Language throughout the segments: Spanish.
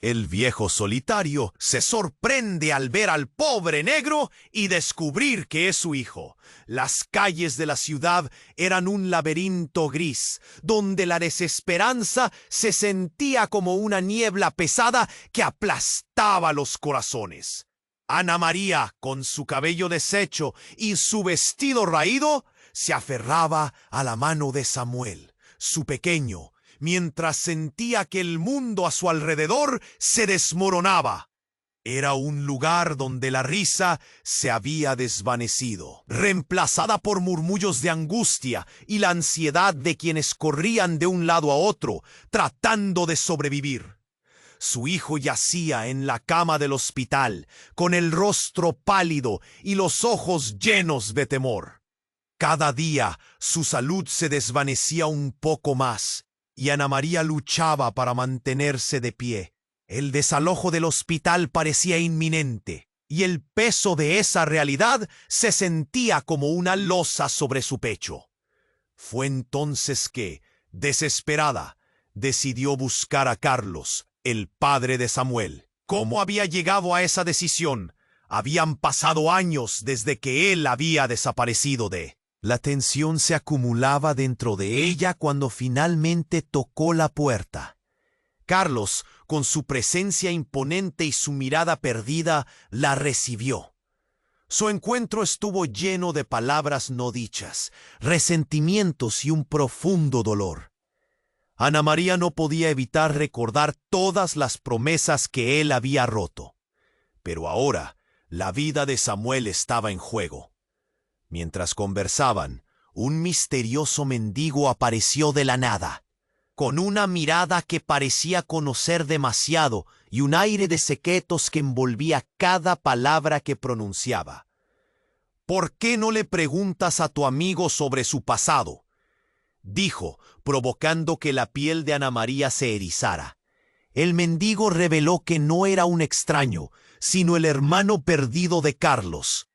El viejo solitario se sorprende al ver al pobre negro y descubrir que es su hijo. Las calles de la ciudad eran un laberinto gris, donde la desesperanza se sentía como una niebla pesada que aplastaba los corazones. Ana María, con su cabello deshecho y su vestido raído, se aferraba a la mano de Samuel, su pequeño, mientras sentía que el mundo a su alrededor se desmoronaba. Era un lugar donde la risa se había desvanecido, reemplazada por murmullos de angustia y la ansiedad de quienes corrían de un lado a otro, tratando de sobrevivir. Su hijo yacía en la cama del hospital, con el rostro pálido y los ojos llenos de temor. Cada día su salud se desvanecía un poco más, y Ana María luchaba para mantenerse de pie. El desalojo del hospital parecía inminente, y el peso de esa realidad se sentía como una losa sobre su pecho. Fue entonces que, desesperada, decidió buscar a Carlos, el padre de Samuel. ¿Cómo había llegado a esa decisión? Habían pasado años desde que él había desaparecido de... La tensión se acumulaba dentro de ella cuando finalmente tocó la puerta. Carlos, con su presencia imponente y su mirada perdida, la recibió. Su encuentro estuvo lleno de palabras no dichas, resentimientos y un profundo dolor. Ana María no podía evitar recordar todas las promesas que él había roto. Pero ahora, la vida de Samuel estaba en juego. Mientras conversaban, un misterioso mendigo apareció de la nada, con una mirada que parecía conocer demasiado y un aire de secretos que envolvía cada palabra que pronunciaba. «¿Por qué no le preguntas a tu amigo sobre su pasado?», dijo, provocando que la piel de Ana María se erizara. El mendigo reveló que no era un extraño, sino el hermano perdido de Carlos.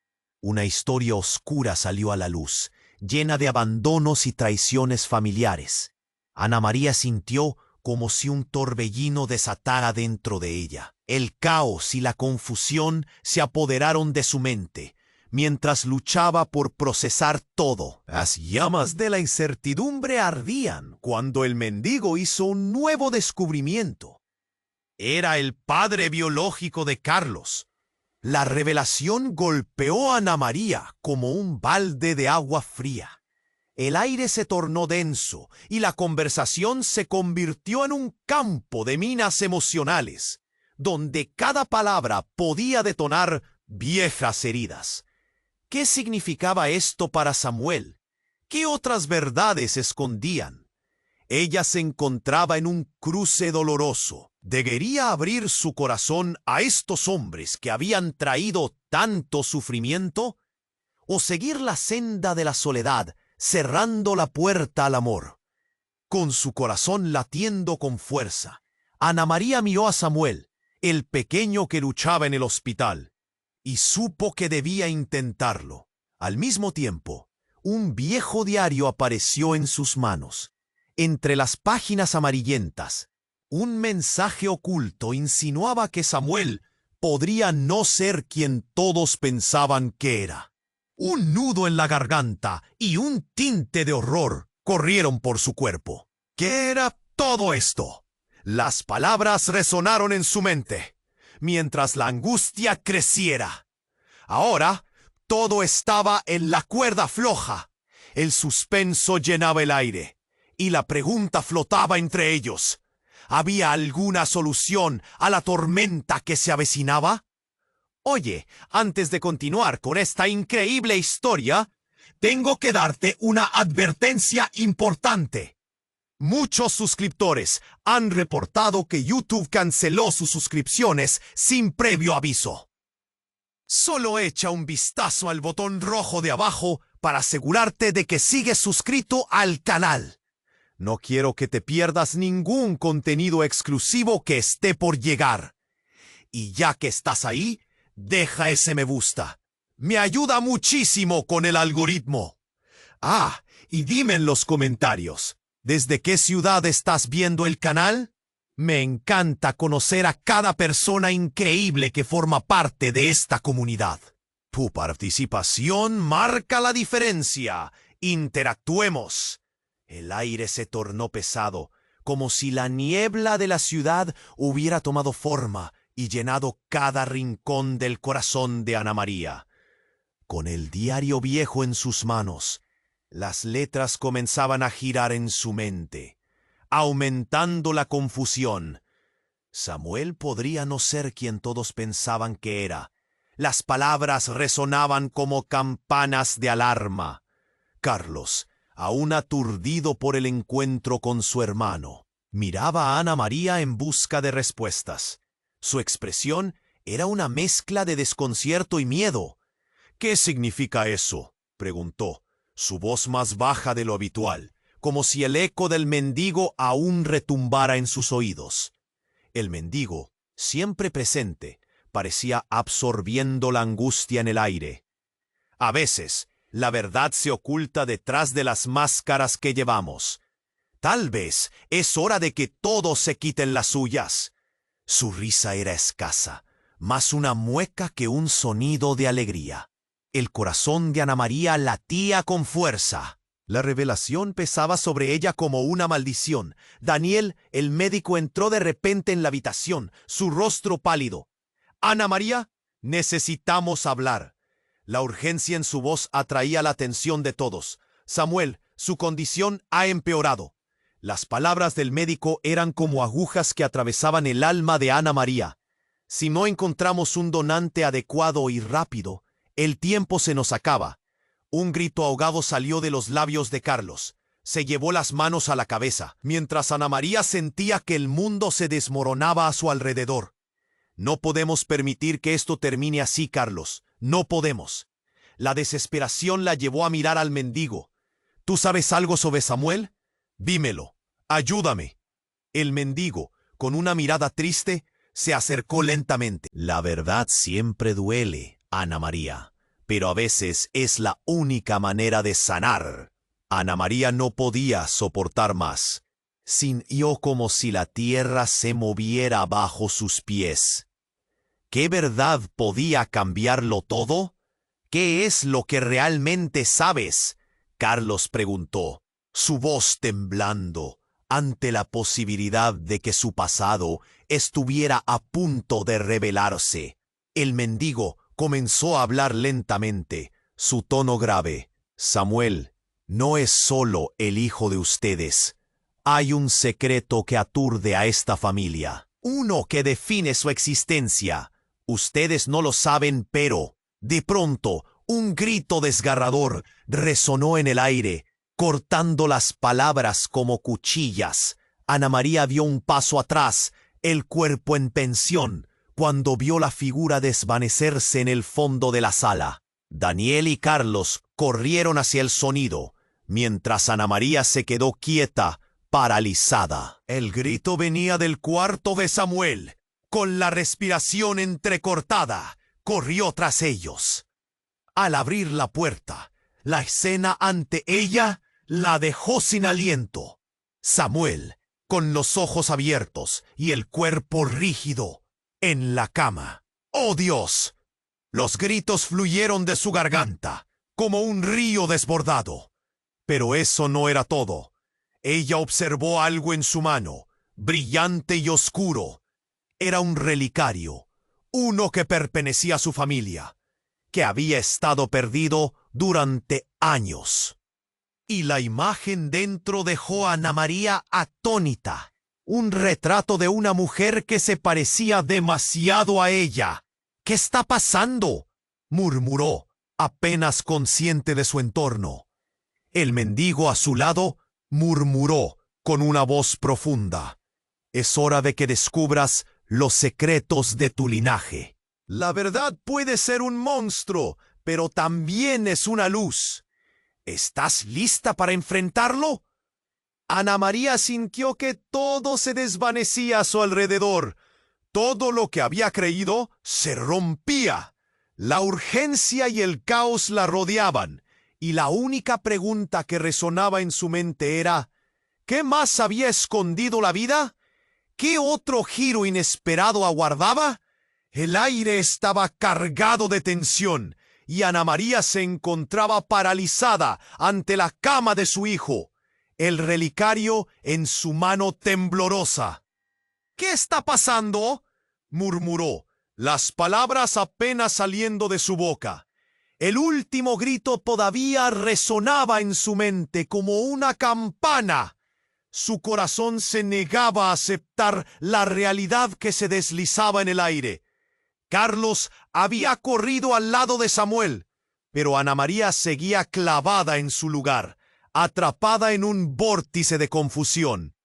Una historia oscura salió a la luz, llena de abandonos y traiciones familiares. Ana María sintió como si un torbellino desatara dentro de ella. El caos y la confusión se apoderaron de su mente, mientras luchaba por procesar todo. Las llamas de la incertidumbre ardían cuando el mendigo hizo un nuevo descubrimiento. Era el padre biológico de Carlos. La revelación golpeó a Ana María como un balde de agua fría. El aire se tornó denso y la conversación se convirtió en un campo de minas emocionales, donde cada palabra podía detonar viejas heridas. ¿Qué significaba esto para Samuel? ¿Qué otras verdades escondían? Ella se encontraba en un cruce doloroso. ¿Debería abrir su corazón a estos hombres que habían traído tanto sufrimiento? ¿O seguir la senda de la soledad, cerrando la puerta al amor? Con su corazón latiendo con fuerza, Ana María miró a Samuel, el pequeño que luchaba en el hospital, y supo que debía intentarlo. Al mismo tiempo, un viejo diario apareció en sus manos. Entre las páginas amarillentas, un mensaje oculto insinuaba que Samuel podría no ser quien todos pensaban que era. Un nudo en la garganta y un tinte de horror corrieron por su cuerpo. ¿Qué era todo esto? Las palabras resonaron en su mente, mientras la angustia creciera. Ahora, todo estaba en la cuerda floja. El suspenso llenaba el aire, y la pregunta flotaba entre ellos. ¿Había alguna solución a la tormenta que se avecinaba? Oye, antes de continuar con esta increíble historia, tengo que darte una advertencia importante. Muchos suscriptores han reportado que YouTube canceló sus suscripciones sin previo aviso. Solo echa un vistazo al botón rojo de abajo para asegurarte de que sigues suscrito al canal. No quiero que te pierdas ningún contenido exclusivo que esté por llegar. Y ya que estás ahí, deja ese me gusta. Me ayuda muchísimo con el algoritmo. Ah, y dime en los comentarios, ¿desde qué ciudad estás viendo el canal? Me encanta conocer a cada persona increíble que forma parte de esta comunidad. Tu participación marca la diferencia. Interactuemos. El aire se tornó pesado, como si la niebla de la ciudad hubiera tomado forma y llenado cada rincón del corazón de Ana María. Con el diario viejo en sus manos, las letras comenzaban a girar en su mente, aumentando la confusión. Samuel podría no ser quien todos pensaban que era. Las palabras resonaban como campanas de alarma. Carlos, aún aturdido por el encuentro con su hermano, miraba a Ana María en busca de respuestas. Su expresión era una mezcla de desconcierto y miedo. «¿Qué significa eso?», preguntó, su voz más baja de lo habitual, como si el eco del mendigo aún retumbara en sus oídos. El mendigo, siempre presente, parecía absorbiendo la angustia en el aire. A veces, la verdad se oculta detrás de las máscaras que llevamos. Tal vez es hora de que todos se quiten las suyas. Su risa era escasa, más una mueca que un sonido de alegría. El corazón de Ana María latía con fuerza. La revelación pesaba sobre ella como una maldición. Daniel, el médico, entró de repente en la habitación, su rostro pálido. «Ana María, necesitamos hablar». La urgencia en su voz atraía la atención de todos. «Samuel, su condición ha empeorado». Las palabras del médico eran como agujas que atravesaban el alma de Ana María. «Si no encontramos un donante adecuado y rápido, el tiempo se nos acaba». Un grito ahogado salió de los labios de Carlos. Se llevó las manos a la cabeza, mientras Ana María sentía que el mundo se desmoronaba a su alrededor. «No podemos permitir que esto termine así, Carlos. No podemos». La desesperación la llevó a mirar al mendigo. «¿Tú sabes algo sobre Samuel? Dímelo. Ayúdame». El mendigo, con una mirada triste, se acercó lentamente. «La verdad siempre duele, Ana María, pero a veces es la única manera de sanar». Ana María no podía soportar más. Sintió como si la tierra se moviera bajo sus pies. ¿Qué verdad podía cambiarlo todo? ¿Qué es lo que realmente sabes?, Carlos preguntó, su voz temblando ante la posibilidad de que su pasado estuviera a punto de revelarse. El mendigo comenzó a hablar lentamente, su tono grave. «Samuel no es solo el hijo de ustedes. Hay un secreto que aturde a esta familia, uno que define su existencia. Ustedes no lo saben, pero...» De pronto, un grito desgarrador resonó en el aire, cortando las palabras como cuchillas. Ana María dio un paso atrás, el cuerpo en tensión, cuando vio la figura desvanecerse en el fondo de la sala. Daniel y Carlos corrieron hacia el sonido, mientras Ana María se quedó quieta, paralizada. El grito venía del cuarto de Samuel. Con la respiración entrecortada, corrió tras ellos. Al abrir la puerta, la escena ante ella la dejó sin aliento. Samuel, con los ojos abiertos y el cuerpo rígido, en la cama. ¡Oh, Dios! Los gritos fluyeron de su garganta, como un río desbordado. Pero eso no era todo. Ella observó algo en su mano, brillante y oscuro. Era un relicario, uno que pertenecía a su familia, que había estado perdido durante años. Y la imagen dentro dejó a Ana María atónita. Un retrato de una mujer que se parecía demasiado a ella. «¿Qué está pasando?», murmuró, apenas consciente de su entorno. El mendigo a su lado murmuró con una voz profunda: «Es hora de que descubras los secretos de tu linaje. La verdad puede ser un monstruo, pero también es una luz. ¿Estás lista para enfrentarlo?». Ana María sintió que todo se desvanecía a su alrededor. Todo lo que había creído se rompía. La urgencia y el caos la rodeaban, y la única pregunta que resonaba en su mente era: ¿qué más había escondido la vida? ¿Qué otro giro inesperado aguardaba? El aire estaba cargado de tensión y Ana María se encontraba paralizada ante la cama de su hijo, el relicario en su mano temblorosa. «¿Qué está pasando?», murmuró, las palabras apenas saliendo de su boca. El último grito todavía resonaba en su mente como una campana. Su corazón se negaba a aceptar la realidad que se deslizaba en el aire. Carlos había corrido al lado de Samuel, pero Ana María seguía clavada en su lugar, atrapada en un vórtice de confusión.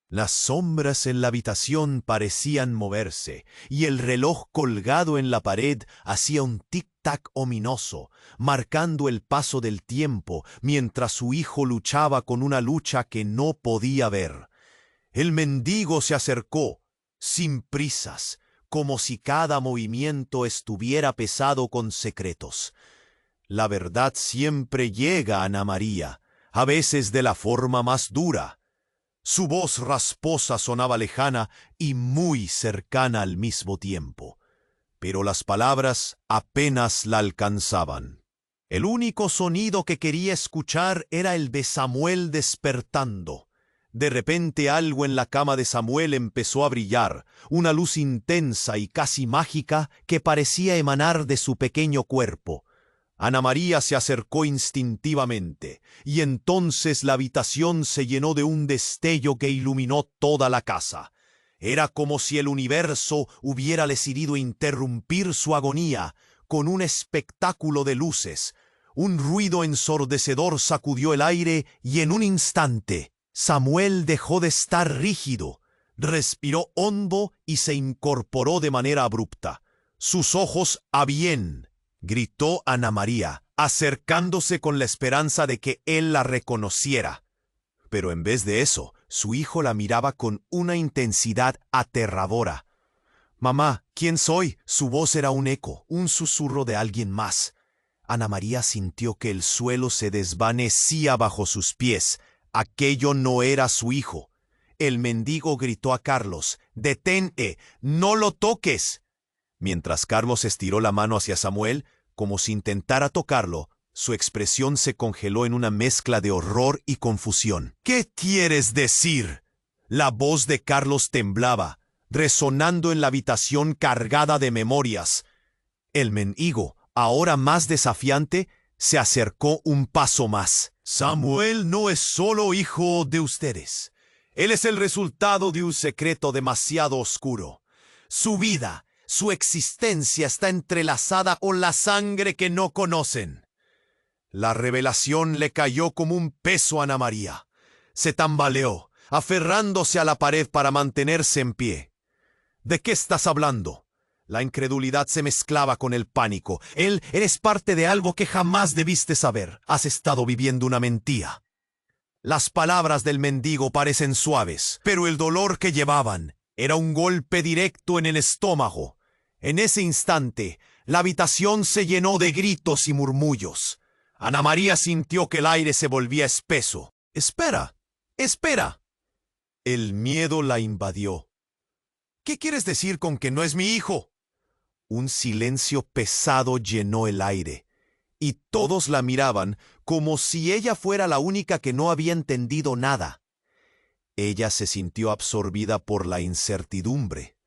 Las sombras en la habitación parecían moverse, y el reloj colgado en la pared hacía un tic-tac ominoso, marcando el paso del tiempo mientras su hijo luchaba con una lucha que no podía ver. El mendigo se acercó, sin prisas, como si cada movimiento estuviera pesado con secretos. La verdad siempre llega a Ana María, a veces de la forma más dura. Su voz rasposa sonaba lejana y muy cercana al mismo tiempo, pero las palabras apenas la alcanzaban. El único sonido que quería escuchar era el de Samuel despertando. De repente algo en la cama de Samuel empezó a brillar, una luz intensa y casi mágica que parecía emanar de su pequeño cuerpo. Ana María se acercó instintivamente, y entonces la habitación se llenó de un destello que iluminó toda la casa. Era como si el universo hubiera decidido interrumpir su agonía con un espectáculo de luces. Un ruido ensordecedor sacudió el aire y en un instante Samuel dejó de estar rígido, respiró hondo y se incorporó de manera abrupta. Sus ojos abrían, gritó Ana María, acercándose con la esperanza de que él la reconociera. Pero en vez de eso, su hijo la miraba con una intensidad aterradora. «Mamá, ¿quién soy?». Su voz era un eco, un susurro de alguien más. Ana María sintió que el suelo se desvanecía bajo sus pies. Aquello no era su hijo. El mendigo gritó a Carlos: «¡Detente! ¡No lo toques!». Mientras Carlos estiró la mano hacia Samuel, como si intentara tocarlo, su expresión se congeló en una mezcla de horror y confusión. «¿Qué quieres decir?». La voz de Carlos temblaba, resonando en la habitación cargada de memorias. El mendigo, ahora más desafiante, se acercó un paso más. «Samuel no es solo hijo de ustedes. Él es el resultado de un secreto demasiado oscuro. Su vida, su existencia está entrelazada con la sangre que no conocen». La revelación le cayó como un peso a Ana María. Se tambaleó, aferrándose a la pared para mantenerse en pie. «¿De qué estás hablando?». La incredulidad se mezclaba con el pánico. «Eres parte de algo que jamás debiste saber. Has estado viviendo una mentira». Las palabras del mendigo parecen suaves, pero el dolor que llevaban era un golpe directo en el estómago. En ese instante, la habitación se llenó de gritos y murmullos. Ana María sintió que el aire se volvía espeso. «¡Espera! ¡Espera!». El miedo la invadió. «¿Qué quieres decir con que no es mi hijo?». Un silencio pesado llenó el aire, y todos la miraban como si ella fuera la única que no había entendido nada. Ella se sintió absorbida por la incertidumbre.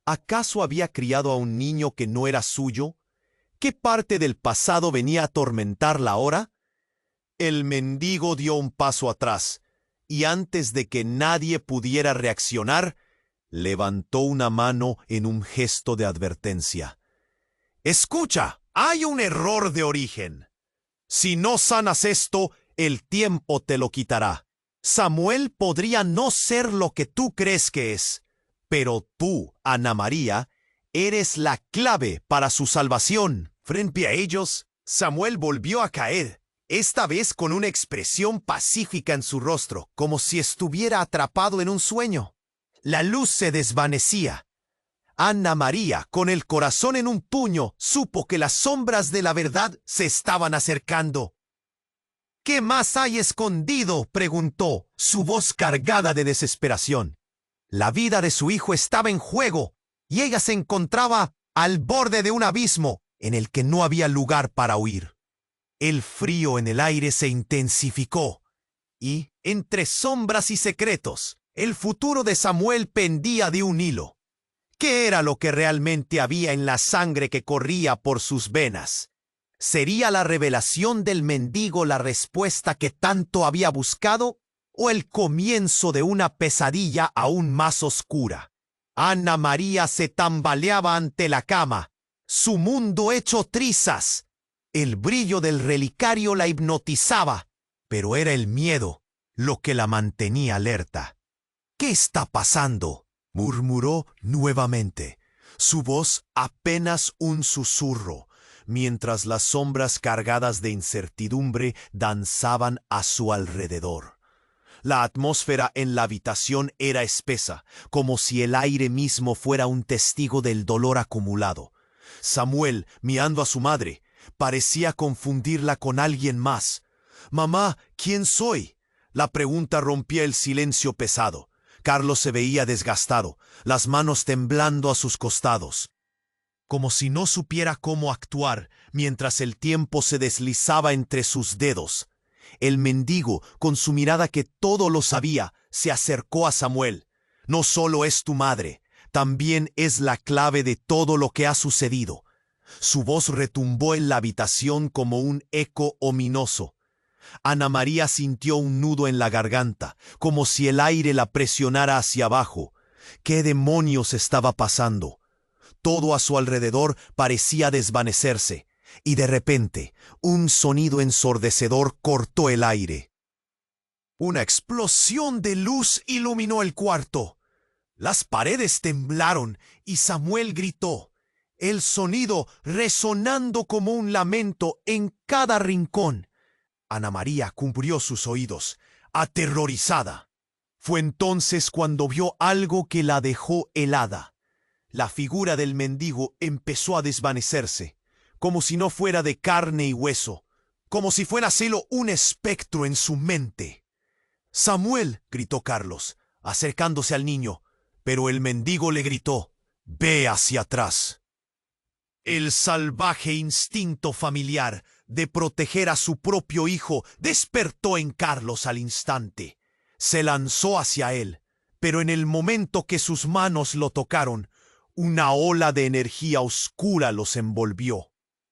¿Acaso había criado a un niño que no era suyo? ¿Qué parte del pasado venía a atormentarla ahora? El mendigo dio un paso atrás, y antes de que nadie pudiera reaccionar, levantó una mano en un gesto de advertencia. «Escucha, hay un error de origen. Si no sanas esto, el tiempo te lo quitará. Samuel podría no ser lo que tú crees que es, pero tú, Ana María, eres la clave para su salvación». Frente a ellos, Samuel volvió a caer, esta vez con una expresión pacífica en su rostro, como si estuviera atrapado en un sueño. La luz se desvanecía. Ana María, con el corazón en un puño, supo que las sombras de la verdad se estaban acercando. «¿Qué más hay escondido?», preguntó, su voz cargada de desesperación. La vida de su hijo estaba en juego y ella se encontraba al borde de un abismo en el que no había lugar para huir. El frío en el aire se intensificó y, entre sombras y secretos, el futuro de Samuel pendía de un hilo. ¿Qué era lo que realmente había en la sangre que corría por sus venas? ¿Sería la revelación del mendigo la respuesta que tanto había buscado, o el comienzo de una pesadilla aún más oscura? Ana María se tambaleaba ante la cama, su mundo hecho trizas. El brillo del relicario la hipnotizaba, pero era el miedo lo que la mantenía alerta. «¿Qué está pasando?», murmuró nuevamente, su voz apenas un susurro, mientras las sombras cargadas de incertidumbre danzaban a su alrededor. La atmósfera en la habitación era espesa, como si el aire mismo fuera un testigo del dolor acumulado. Samuel, mirando a su madre, parecía confundirla con alguien más. «Mamá, ¿quién soy?». La pregunta rompía el silencio pesado. Carlos se veía desgastado, las manos temblando a sus costados, como si no supiera cómo actuar mientras el tiempo se deslizaba entre sus dedos. El mendigo, con su mirada que todo lo sabía, se acercó a Samuel. «No solo es tu madre, también es la clave de todo lo que ha sucedido». Su voz retumbó en la habitación como un eco ominoso. Ana María sintió un nudo en la garganta, como si el aire la presionara hacia abajo. ¿Qué demonios estaba pasando? Todo a su alrededor parecía desvanecerse, y de repente, un sonido ensordecedor cortó el aire. Una explosión de luz iluminó el cuarto. Las paredes temblaron y Samuel gritó, el sonido resonando como un lamento en cada rincón. Ana María cubrió sus oídos, aterrorizada. Fue entonces cuando vio algo que la dejó helada. La figura del mendigo empezó a desvanecerse, como si no fuera de carne y hueso, como si fuera solo un espectro en su mente. «Samuel», gritó Carlos, acercándose al niño, pero el mendigo le gritó, «Ve hacia atrás». El salvaje instinto familiar de proteger a su propio hijo despertó en Carlos al instante. Se lanzó hacia él, pero en el momento que sus manos lo tocaron, una ola de energía oscura los envolvió.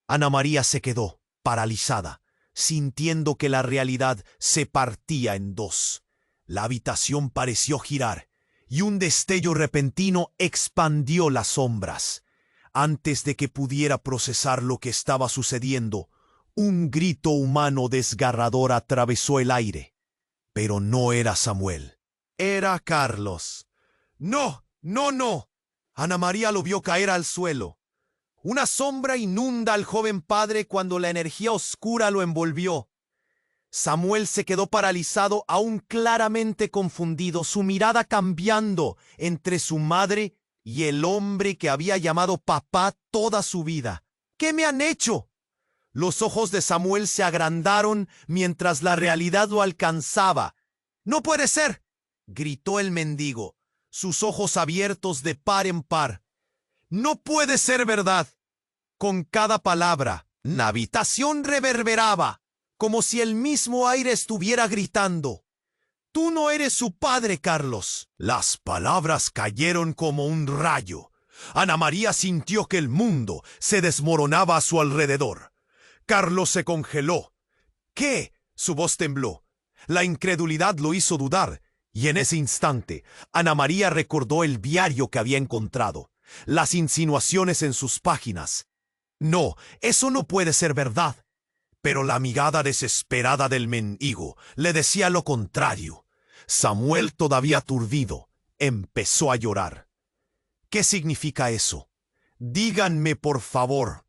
Ana María se quedó, paralizada, sintiendo que la realidad se partía en dos. La habitación pareció girar, y un destello repentino expandió las sombras. Antes de que pudiera procesar lo que estaba sucediendo, un grito humano desgarrador atravesó el aire. Pero no era Samuel. Era Carlos. «¡No! ¡No, no!». Ana María lo vio caer al suelo. Una sombra inunda al joven padre cuando la energía oscura lo envolvió. Samuel se quedó paralizado, aún claramente confundido, su mirada cambiando entre su madre y el hombre que había llamado papá toda su vida. «¿Qué me han hecho?». Los ojos de Samuel se agrandaron mientras la realidad lo alcanzaba. «¡No puede ser!», gritó el mendigo, sus ojos abiertos de par en par. «¡No puede ser verdad!». Con cada palabra, la habitación reverberaba, como si el mismo aire estuviera gritando. «Tú no eres su padre, Carlos». Las palabras cayeron como un rayo. Ana María sintió que el mundo se desmoronaba a su alrededor. Carlos se congeló. «¿Qué?». Su voz tembló. La incredulidad lo hizo dudar, y en ese instante, Ana María recordó el diario que había encontrado, las insinuaciones en sus páginas. No, eso no puede ser verdad. Pero la mirada desesperada del mendigo le decía lo contrario. Samuel, todavía aturdido, empezó a llorar. «¿Qué significa eso? Díganme, por favor».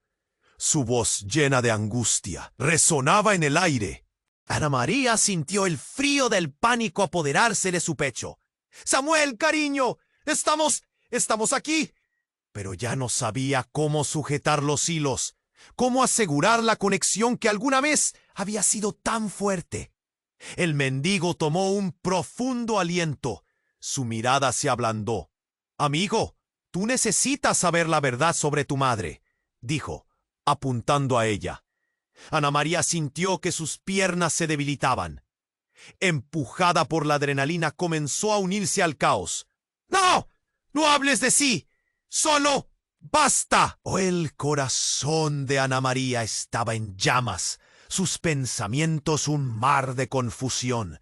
Su voz, llena de angustia, resonaba en el aire. Ana María sintió el frío del pánico apoderarse de su pecho. «¡Samuel, cariño! ¡Estamos aquí!». Pero ya no sabía cómo sujetar los hilos, cómo asegurar la conexión que alguna vez había sido tan fuerte. El mendigo tomó un profundo aliento. Su mirada se ablandó. «Amigo, tú necesitas saber la verdad sobre tu madre», dijo, apuntando a ella. Ana María sintió que sus piernas se debilitaban. Empujada por la adrenalina, comenzó a unirse al caos. «¡No! ¡No hables de sí! ¡Solo basta!» El corazón de Ana María estaba en llamas, sus pensamientos un mar de confusión.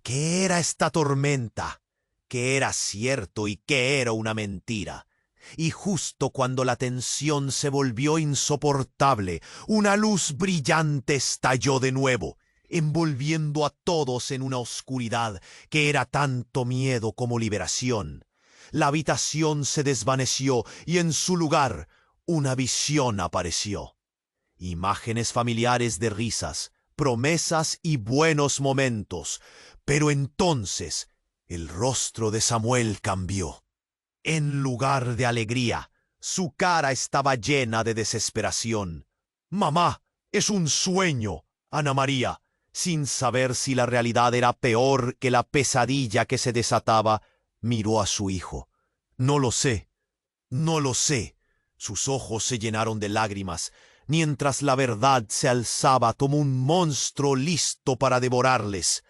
¿Qué era esta tormenta? ¿Qué era cierto y qué era una mentira? Y justo cuando la tensión se volvió insoportable, una luz brillante estalló de nuevo, envolviendo a todos en una oscuridad que era tanto miedo como liberación. La habitación se desvaneció y en su lugar una visión apareció. Imágenes familiares de risas, promesas y buenos momentos. Pero entonces el rostro de Samuel cambió. En lugar de alegría, su cara estaba llena de desesperación. «Mamá, es un sueño», Ana María, sin saber si la realidad era peor que la pesadilla que se desataba, miró a su hijo. «No lo sé, no lo sé». Sus ojos se llenaron de lágrimas, mientras la verdad se alzaba como un monstruo listo para devorarles.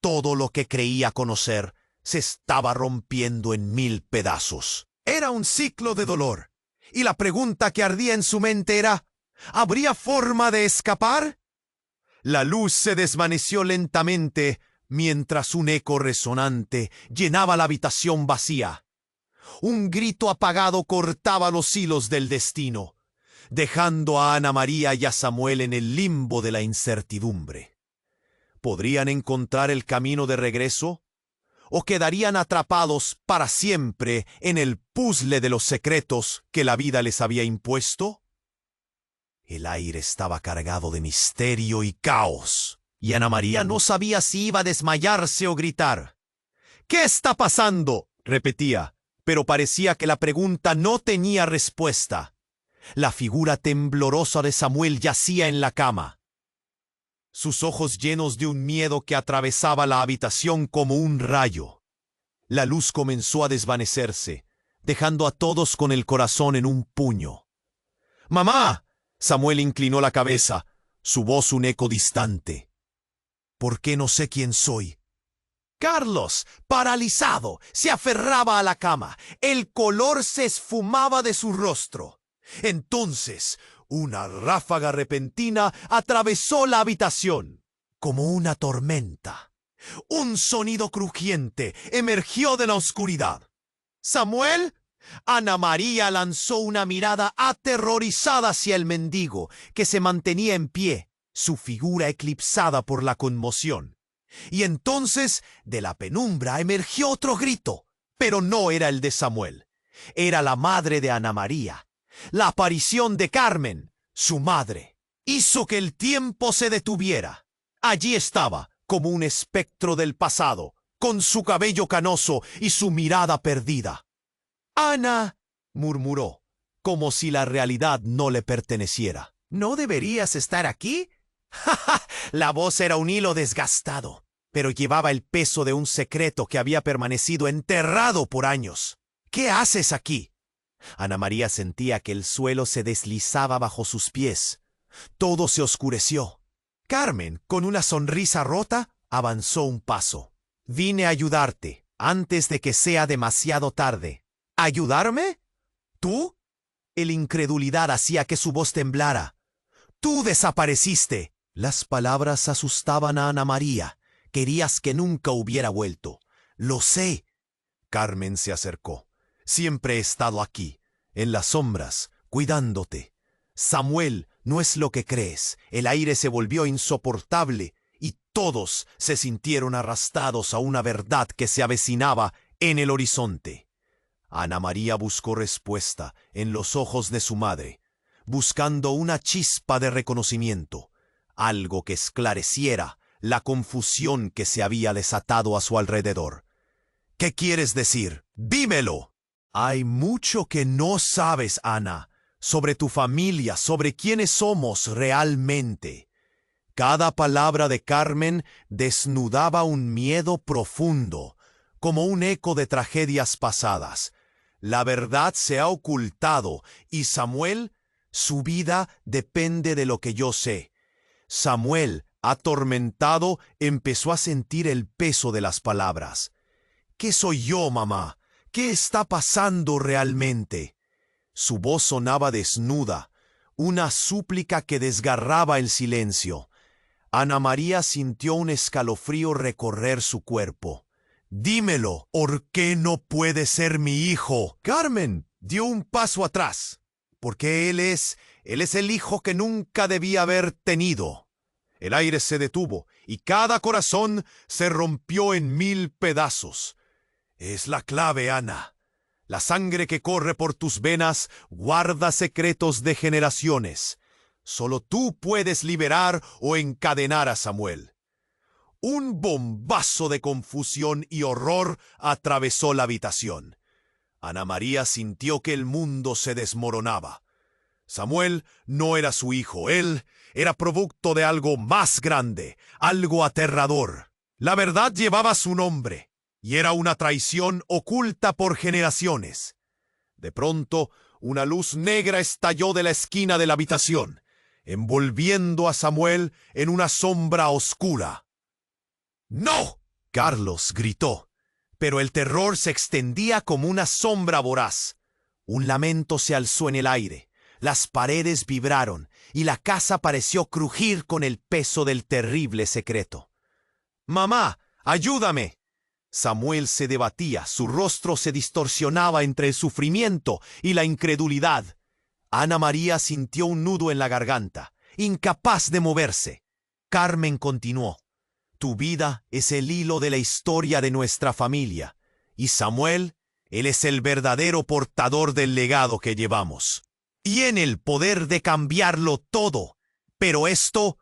Todo lo que creía conocer se estaba rompiendo en 1000 pedazos. Era un ciclo de dolor, y la pregunta que ardía en su mente era: ¿habría forma de escapar? La luz se desvaneció lentamente mientras un eco resonante llenaba la habitación vacía. Un grito apagado cortaba los hilos del destino, dejando a Ana María y a Samuel en el limbo de la incertidumbre. ¿Podrían encontrar el camino de regreso? ¿O quedarían atrapados para siempre en el puzzle de los secretos que la vida les había impuesto? El aire estaba cargado de misterio y caos, y Ana María no sabía si iba a desmayarse o gritar. «¿Qué está pasando?», repetía, pero parecía que la pregunta no tenía respuesta. La figura temblorosa de Samuel yacía en la cama, sus ojos llenos de un miedo que atravesaba la habitación como un rayo. La luz comenzó a desvanecerse, dejando a todos con el corazón en un puño. «¡Mamá!», Samuel inclinó la cabeza, su voz un eco distante. «¿Por qué no sé quién soy?». Carlos, paralizado, se aferraba a la cama. El color se esfumaba de su rostro. Entonces, una ráfaga repentina atravesó la habitación, como una tormenta. Un sonido crujiente emergió de la oscuridad. «¿Samuel?». Ana María lanzó una mirada aterrorizada hacia el mendigo, que se mantenía en pie, su figura eclipsada por la conmoción. Y entonces, de la penumbra emergió otro grito, pero no era el de Samuel. Era la madre de Ana María. La aparición de Carmen, su madre, hizo que el tiempo se detuviera. Allí estaba, como un espectro del pasado, con su cabello canoso y su mirada perdida. «Ana», murmuró, como si la realidad no le perteneciera. «¿No deberías estar aquí?». La voz era un hilo desgastado, pero llevaba el peso de un secreto que había permanecido enterrado por años. «¿Qué haces aquí?». Ana María sentía que el suelo se deslizaba bajo sus pies. Todo se oscureció. Carmen, con una sonrisa rota, avanzó un paso. «Vine a ayudarte, antes de que sea demasiado tarde». «¿Ayudarme? ¿Tú?». La incredulidad hacía que su voz temblara. «Tú desapareciste». Las palabras asustaban a Ana María. «Querías que nunca hubiera vuelto». «Lo sé». Carmen se acercó. «Siempre he estado aquí, en las sombras, cuidándote. Samuel, no es lo que crees». El aire se volvió insoportable y todos se sintieron arrastrados a una verdad que se avecinaba en el horizonte. Ana María buscó respuesta en los ojos de su madre, buscando una chispa de reconocimiento, algo que esclareciera la confusión que se había desatado a su alrededor. «¿Qué quieres decir? ¡Dímelo!». «Hay mucho que no sabes, Ana, sobre tu familia, sobre quiénes somos realmente». Cada palabra de Carmen desnudaba un miedo profundo, como un eco de tragedias pasadas. La verdad se ha ocultado y Samuel, su vida depende de lo que yo sé. Samuel, atormentado, empezó a sentir el peso de las palabras. ¿Qué soy yo, mamá? ¿Qué está pasando realmente? Su voz sonaba desnuda, una súplica que desgarraba el silencio. Ana María sintió un escalofrío recorrer su cuerpo. «Dímelo, ¿por qué no puede ser mi hijo?» Carmen dio un paso atrás, porque él es el hijo que nunca debía haber tenido. El aire se detuvo y cada corazón se rompió en 1000 pedazos. Es la clave, Ana. La sangre que corre por tus venas guarda secretos de generaciones. Solo tú puedes liberar o encadenar a Samuel. Un bombazo de confusión y horror atravesó la habitación. Ana María sintió que el mundo se desmoronaba. Samuel no era su hijo, él era producto de algo más grande, algo aterrador. La verdad llevaba su nombre, y era una traición oculta por generaciones. De pronto, una luz negra estalló de la esquina de la habitación, envolviendo a Samuel en una sombra oscura. ¡No!, Carlos gritó, pero el terror se extendía como una sombra voraz. Un lamento se alzó en el aire, las paredes vibraron y la casa pareció crujir con el peso del terrible secreto. «¡Mamá, ayúdame!». Samuel se debatía, su rostro se distorsionaba entre el sufrimiento y la incredulidad. Ana María sintió un nudo en la garganta, incapaz de moverse. Carmen continuó. Tu vida es el hilo de la historia de nuestra familia, y Samuel, él es el verdadero portador del legado que llevamos. Tiene el poder de cambiarlo todo, pero esto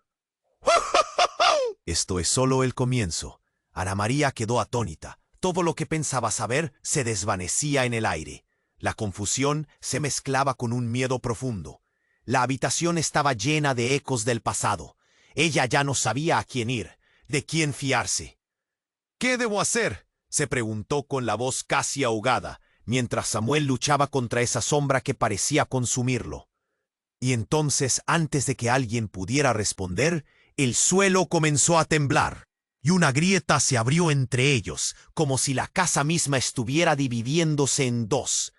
es solo el comienzo. Ana María quedó atónita. Todo lo que pensaba saber se desvanecía en el aire. La confusión se mezclaba con un miedo profundo. La habitación estaba llena de ecos del pasado. Ella ya no sabía a quién ir, de quién fiarse. «¿Qué debo hacer?», se preguntó con la voz casi ahogada, mientras Samuel luchaba contra esa sombra que parecía consumirlo. Y entonces, antes de que alguien pudiera responder, el suelo comenzó a temblar, y una grieta se abrió entre ellos, como si la casa misma estuviera dividiéndose en dos.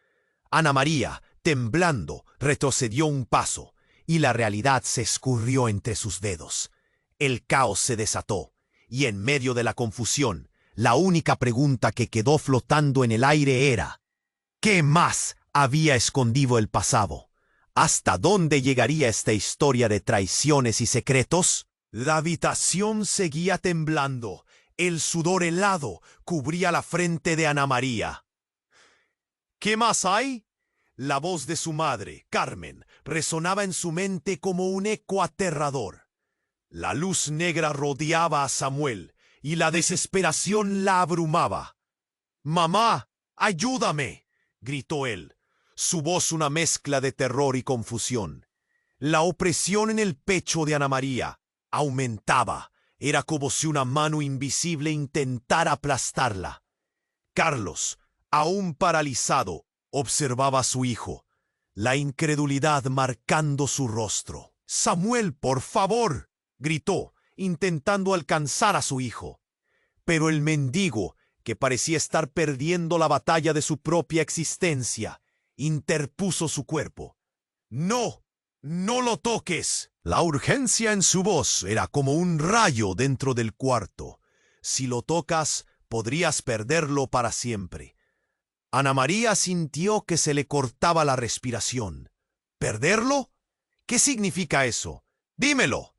Ana María, temblando, retrocedió un paso, y la realidad se escurrió entre sus dedos. El caos se desató, y en medio de la confusión, la única pregunta que quedó flotando en el aire era: ¿qué más había escondido el pasado? ¿Hasta dónde llegaría esta historia de traiciones y secretos? La habitación seguía temblando. El sudor helado cubría la frente de Ana María. «¿Qué más hay?». La voz de su madre, Carmen, resonaba en su mente como un eco aterrador. La luz negra rodeaba a Samuel y la desesperación la abrumaba. «¡Mamá, ayúdame!», gritó él, su voz una mezcla de terror y confusión. La opresión en el pecho de Ana María aumentaba. Era como si una mano invisible intentara aplastarla. Carlos, aún paralizado, observaba a su hijo, la incredulidad marcando su rostro. «Samuel, por favor», gritó, intentando alcanzar a su hijo. Pero el mendigo, que parecía estar perdiendo la batalla de su propia existencia, interpuso su cuerpo. «¡No! ¡No lo toques!». La urgencia en su voz era como un rayo dentro del cuarto. «Si lo tocas, podrías perderlo para siempre». Ana María sintió que se le cortaba la respiración. ¿Perderlo? ¿Qué significa eso? ¡Dímelo!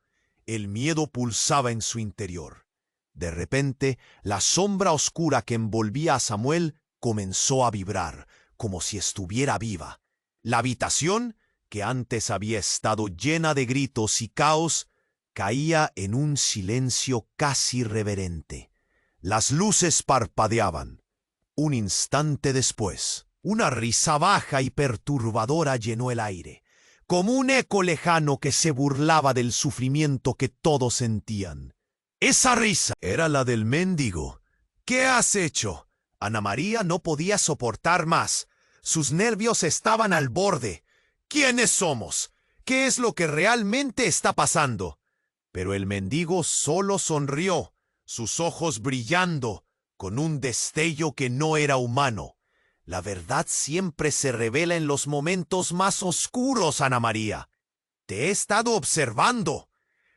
El miedo pulsaba en su interior. De repente, la sombra oscura que envolvía a Samuel comenzó a vibrar, como si estuviera viva. La habitación, que antes había estado llena de gritos y caos, caía en un silencio casi reverente. Las luces parpadeaban. Un instante después, una risa baja y perturbadora llenó el aire, como un eco lejano que se burlaba del sufrimiento que todos sentían. Esa risa era la del mendigo. «¿Qué has hecho?». Ana María no podía soportar más. Sus nervios estaban al borde. ¿Quiénes somos? ¿Qué es lo que realmente está pasando? Pero el mendigo solo sonrió, sus ojos brillando, con un destello que no era humano. La verdad siempre se revela en los momentos más oscuros, Ana María. Te he estado observando.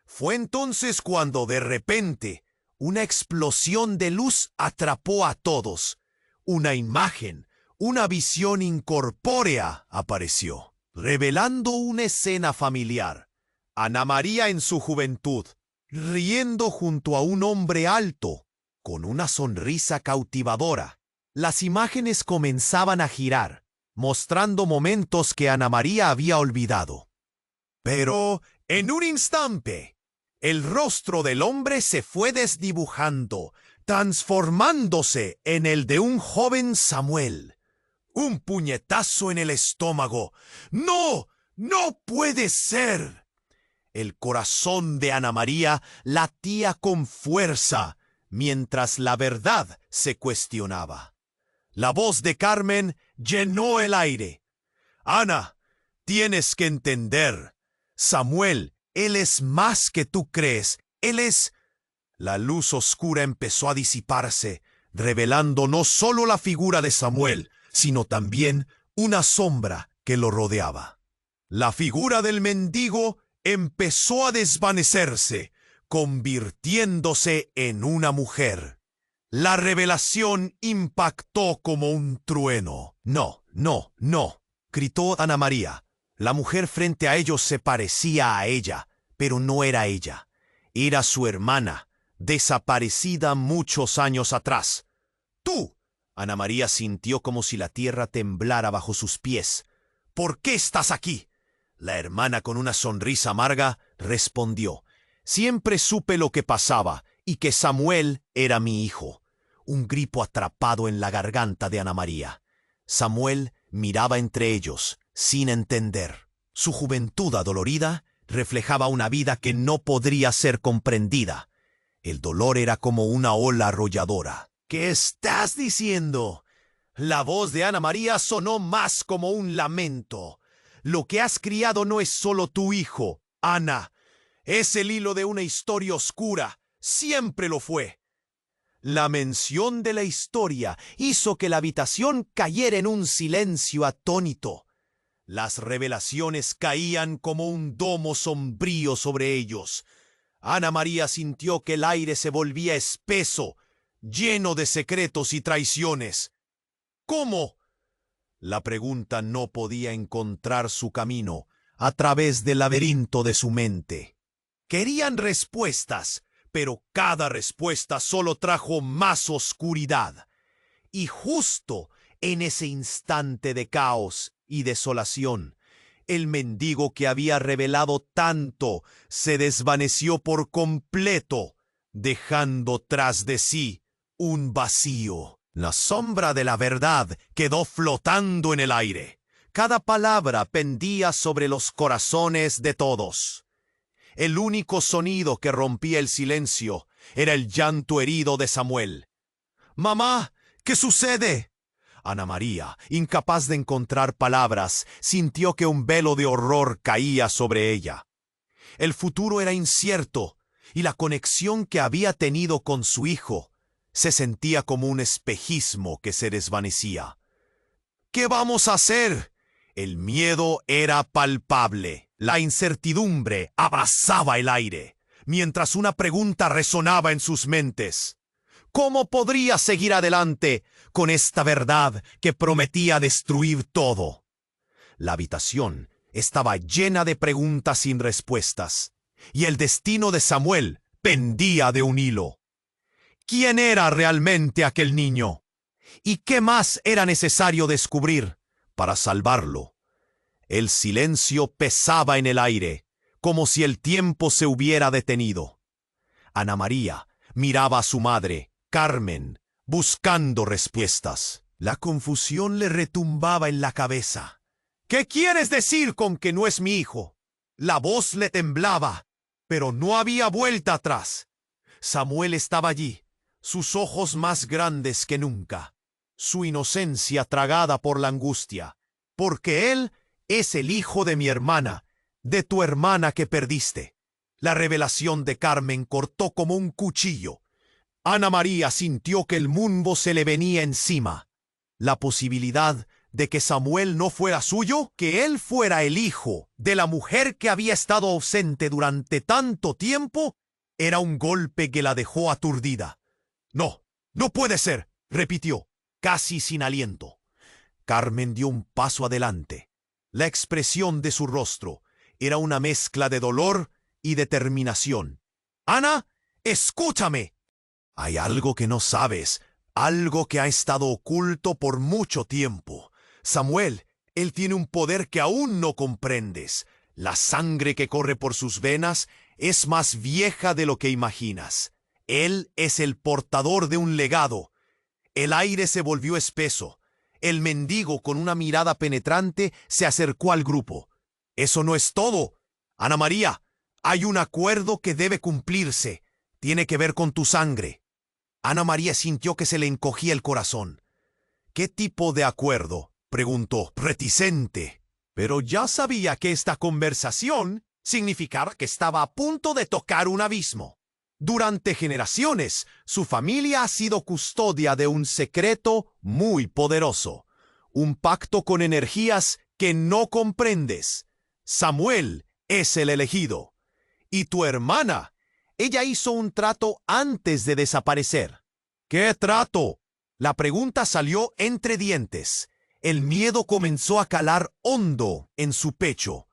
Fue entonces cuando de repente una explosión de luz atrapó a todos. Una imagen, una visión incorpórea apareció, revelando una escena familiar. Ana María en su juventud, riendo junto a un hombre alto, con una sonrisa cautivadora. Las imágenes comenzaban a girar, mostrando momentos que Ana María había olvidado. Pero, en un instante, el rostro del hombre se fue desdibujando, transformándose en el de un joven Samuel. Un puñetazo en el estómago. ¡No! ¡No puede ser! El corazón de Ana María latía con fuerza, mientras la verdad se cuestionaba. La voz de Carmen llenó el aire. Ana, tienes que entender. Samuel, él es más que tú crees. Él es... La luz oscura empezó a disiparse, revelando no solo la figura de Samuel, sino también una sombra que lo rodeaba. La figura del mendigo empezó a desvanecerse, convirtiéndose en una mujer. La revelación impactó como un trueno. No, no, no, gritó Ana María. La mujer frente a ellos se parecía a ella, pero no era ella. Era su hermana, desaparecida muchos años atrás. ¡Tú! Ana María sintió como si la tierra temblara bajo sus pies. ¿Por qué estás aquí? La hermana, con una sonrisa amarga, respondió. Siempre supe lo que pasaba y que Samuel era mi hijo. Un grito atrapado en la garganta de Ana María. Samuel miraba entre ellos, sin entender. Su juventud adolorida reflejaba una vida que no podría ser comprendida. El dolor era como una ola arrolladora. ¿Qué estás diciendo? La voz de Ana María sonó más como un lamento. Lo que has criado no es solo tu hijo, Ana. Es el hilo de una historia oscura. Siempre lo fue. La mención de la historia hizo que la habitación cayera en un silencio atónito. Las revelaciones caían como un domo sombrío sobre ellos. Ana María sintió que el aire se volvía espeso, lleno de secretos y traiciones. ¿Cómo? La pregunta no podía encontrar su camino a través del laberinto de su mente. Querían respuestas, pero cada respuesta solo trajo más oscuridad. Y justo en ese instante de caos y desolación, el mendigo que había revelado tanto se desvaneció por completo, dejando tras de sí un vacío. La sombra de la verdad quedó flotando en el aire. Cada palabra pendía sobre los corazones de todos. El único sonido que rompía el silencio era el llanto herido de Samuel. «¡Mamá! ¿Qué sucede?» Ana María, incapaz de encontrar palabras, sintió que un velo de horror caía sobre ella. El futuro era incierto, y la conexión que había tenido con su hijo se sentía como un espejismo que se desvanecía. ¿Qué vamos a hacer? El miedo era palpable. La incertidumbre abrazaba el aire, mientras una pregunta resonaba en sus mentes. ¿Cómo podría seguir adelante con esta verdad que prometía destruir todo? La habitación estaba llena de preguntas sin respuestas, y el destino de Samuel pendía de un hilo. ¿Quién era realmente aquel niño? ¿Y qué más era necesario descubrir para salvarlo? El silencio pesaba en el aire, como si el tiempo se hubiera detenido. Ana María miraba a su madre, Carmen, buscando respuestas. La confusión le retumbaba en la cabeza. ¿Qué quieres decir con que no es mi hijo? La voz le temblaba, pero no había vuelta atrás. Samuel estaba allí, sus ojos más grandes que nunca. su inocencia tragada por la angustia, porque él es el hijo de mi hermana, de tu hermana que perdiste. La revelación de Carmen cortó como un cuchillo. Ana María sintió que el mundo se le venía encima. La posibilidad de que Samuel no fuera suyo, que él fuera el hijo de la mujer que había estado ausente durante tanto tiempo, era un golpe que la dejó aturdida. No, no puede ser, repitió, casi sin aliento. Carmen dio un paso adelante. La expresión de su rostro era una mezcla de dolor y determinación. Ana, escúchame. Hay algo que no sabes, algo que ha estado oculto por mucho tiempo. Samuel, él tiene un poder que aún no comprendes. La sangre que corre por sus venas es más vieja de lo que imaginas. Él es el portador de un legado. El aire se volvió espeso. El mendigo, con una mirada penetrante, se acercó al grupo. Eso no es todo. Ana María, hay un acuerdo que debe cumplirse. Tiene que ver con tu sangre. Ana María sintió que se le encogía el corazón. ¿Qué tipo de acuerdo?, preguntó, reticente. Pero ya sabía que esta conversación significaba que estaba a punto de tocar un abismo. Durante generaciones, su familia ha sido custodia de un secreto muy poderoso, un pacto con energías que no comprendes. Samuel es el elegido. Y tu hermana, ella hizo un trato antes de desaparecer. ¿Qué trato? La pregunta salió entre dientes. El miedo comenzó a calar hondo en su pecho.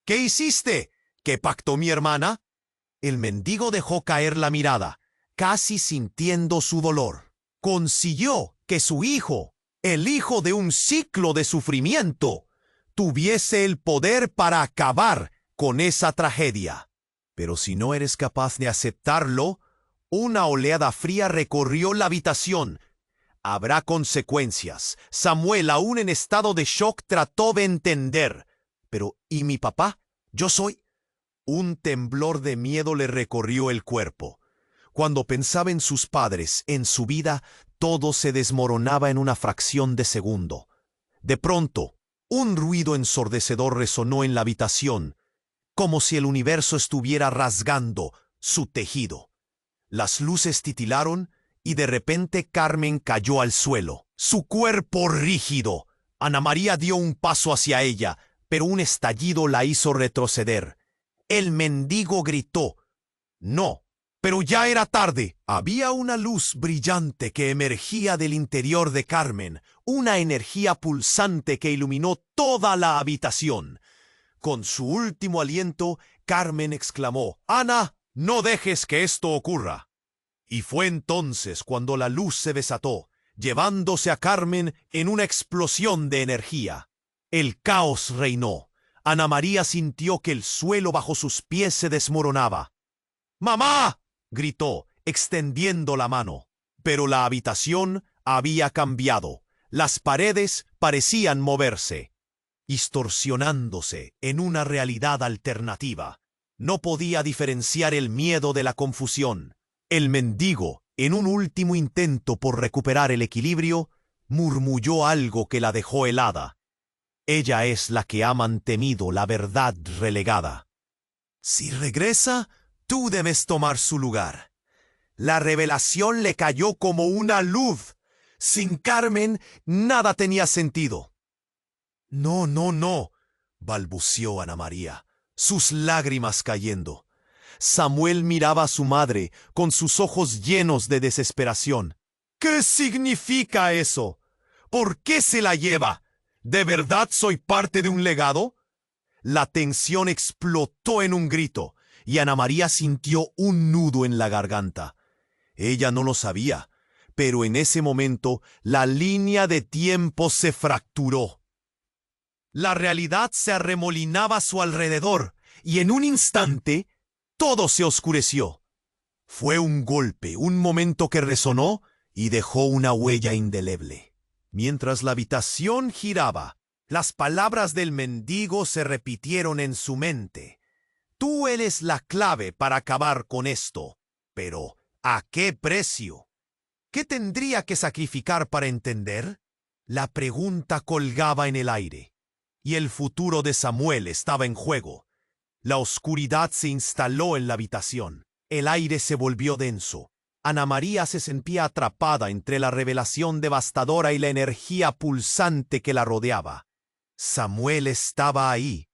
¿Qué hiciste? ¿Qué pactó mi hermana? El mendigo dejó caer la mirada, casi sintiendo su dolor. Consiguió que su hijo, el hijo de un ciclo de sufrimiento, tuviese el poder para acabar con esa tragedia. Pero si no eres capaz de aceptarlo, una oleada fría recorrió la habitación. Habrá consecuencias. Samuel, aún en estado de shock, trató de entender. Pero, ¿y mi papá? Yo soy... Un temblor de miedo le recorrió el cuerpo. Cuando pensaba en sus padres, en su vida, todo se desmoronaba en una fracción de segundo. De pronto, un ruido ensordecedor resonó en la habitación, como si el universo estuviera rasgando su tejido. Las luces titilaron y de repente Carmen cayó al suelo, su cuerpo rígido. Ana María dio un paso hacia ella, pero un estallido la hizo retroceder. El mendigo gritó. No, pero ya era tarde. Había una luz brillante que emergía del interior de Carmen, una energía pulsante que iluminó toda la habitación. Con su último aliento, Carmen exclamó: «Ana, no dejes que esto ocurra». Y fue entonces cuando la luz se desató, llevándose a Carmen en una explosión de energía. El caos reinó. Ana María sintió que el suelo bajo sus pies se desmoronaba. «¡Mamá!», gritó, extendiendo la mano. Pero la habitación había cambiado. Las paredes parecían moverse, distorsionándose en una realidad alternativa. No podía diferenciar el miedo de la confusión. El mendigo, en un último intento por recuperar el equilibrio, murmulló algo que la dejó helada. Ella es la que ha mantenido la verdad relegada. Si regresa, tú debes tomar su lugar. La revelación le cayó como una luz. Sin Carmen, nada tenía sentido. No, no, no, balbuceó Ana María, sus lágrimas cayendo. Samuel miraba a su madre con sus ojos llenos de desesperación. ¿Qué significa eso? ¿Por qué se la lleva? ¿De verdad soy parte de un legado? La tensión explotó en un grito y Ana María sintió un nudo en la garganta. Ella no lo sabía, pero en ese momento la línea de tiempo se fracturó. La realidad se arremolinaba a su alrededor y en un instante todo se oscureció. Fue un golpe, un momento que resonó y dejó una huella indeleble. Mientras la habitación giraba, las palabras del mendigo se repitieron en su mente. Tú eres la clave para acabar con esto, pero ¿a qué precio? ¿Qué tendría que sacrificar para entender? La pregunta colgaba en el aire, y el futuro de Samuel estaba en juego. La oscuridad se instaló en la habitación. El aire se volvió denso. Ana María se sentía atrapada entre la revelación devastadora y la energía pulsante que la rodeaba. Samuel estaba ahí,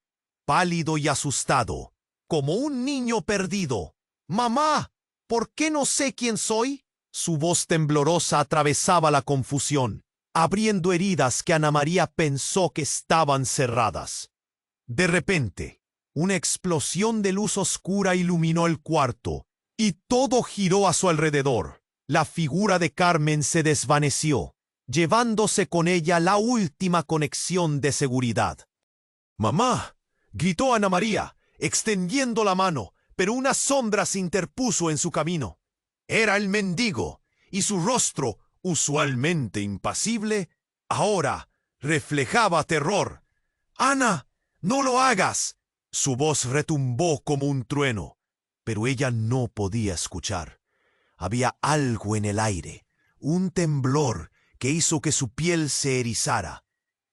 pálido y asustado, como un niño perdido. «¡Mamá! ¿Por qué no sé quién soy?» Su voz temblorosa atravesaba la confusión, abriendo heridas que Ana María pensó que estaban cerradas. De repente, una explosión de luz oscura iluminó el cuarto, y todo giró a su alrededor. La figura de Carmen se desvaneció, llevándose con ella la última conexión de seguridad. «¡Mamá!», gritó Ana María, extendiendo la mano, pero una sombra se interpuso en su camino. Era el mendigo, y su rostro, usualmente impasible, ahora reflejaba terror. «¡Ana, no lo hagas!». Su voz retumbó como un trueno, pero ella no podía escuchar. Había algo en el aire, un temblor que hizo que su piel se erizara.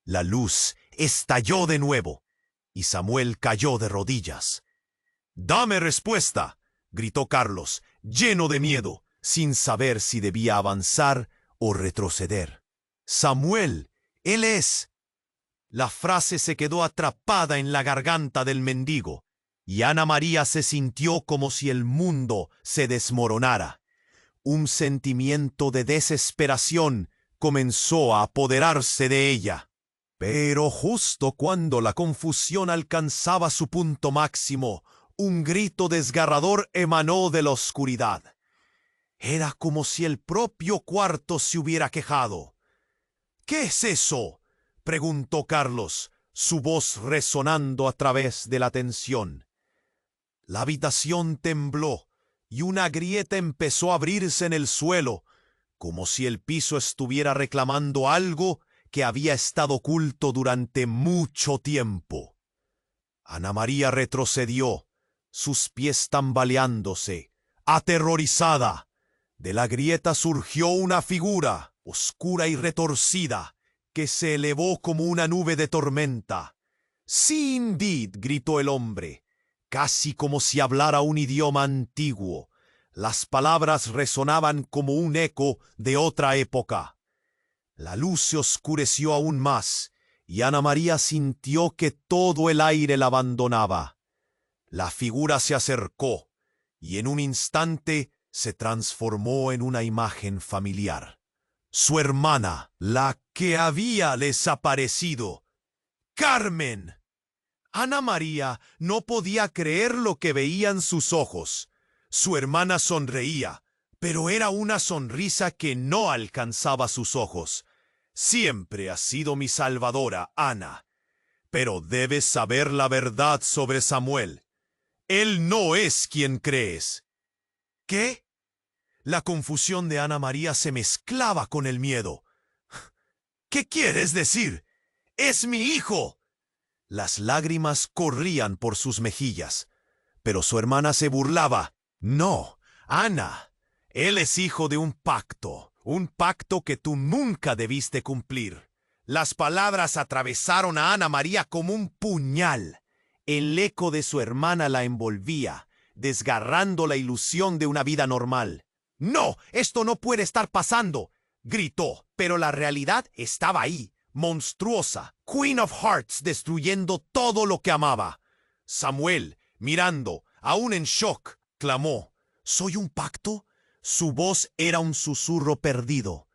La luz estalló de nuevo, y Samuel cayó de rodillas. «¡Dame respuesta!», gritó Carlos, lleno de miedo, sin saber si debía avanzar o retroceder. «Samuel, él es». La frase se quedó atrapada en la garganta del mendigo, y Ana María se sintió como si el mundo se desmoronara. Un sentimiento de desesperación comenzó a apoderarse de ella. Pero justo cuando la confusión alcanzaba su punto máximo, un grito desgarrador emanó de la oscuridad. Era como si el propio cuarto se hubiera quejado. «¿Qué es eso?», preguntó Carlos, su voz resonando a través de la tensión. La habitación tembló, y una grieta empezó a abrirse en el suelo, como si el piso estuviera reclamando algo que había estado oculto durante mucho tiempo. Ana María retrocedió, sus pies tambaleándose, aterrorizada. De la grieta surgió una figura, oscura y retorcida, que se elevó como una nube de tormenta. «Sí, indeed», gritó el hombre, casi como si hablara un idioma antiguo. Las palabras resonaban como un eco de otra época. La luz se oscureció aún más, y Ana María sintió que todo el aire la abandonaba. La figura se acercó, y en un instante se transformó en una imagen familiar. Su hermana, la que había desaparecido. ¡Carmen! Ana María no podía creer lo que veían sus ojos. Su hermana sonreía, pero era una sonrisa que no alcanzaba sus ojos. «Siempre has sido mi salvadora, Ana. Pero debes saber la verdad sobre Samuel. Él no es quien crees». «¿Qué?». La confusión de Ana María se mezclaba con el miedo. «¿Qué quieres decir? ¡Es mi hijo!». Las lágrimas corrían por sus mejillas, pero su hermana se burlaba. «No, Ana, él es hijo de un pacto que tú nunca debiste cumplir». Las palabras atravesaron a Ana María como un puñal. El eco de su hermana la envolvía, desgarrando la ilusión de una vida normal. «No, esto no puede estar pasando», gritó, pero la realidad estaba ahí, monstruosa, Queen of Hearts destruyendo todo lo que amaba. Samuel, mirando, aún en shock, clamó: «¿Soy un pacto?». Su voz era un susurro perdido.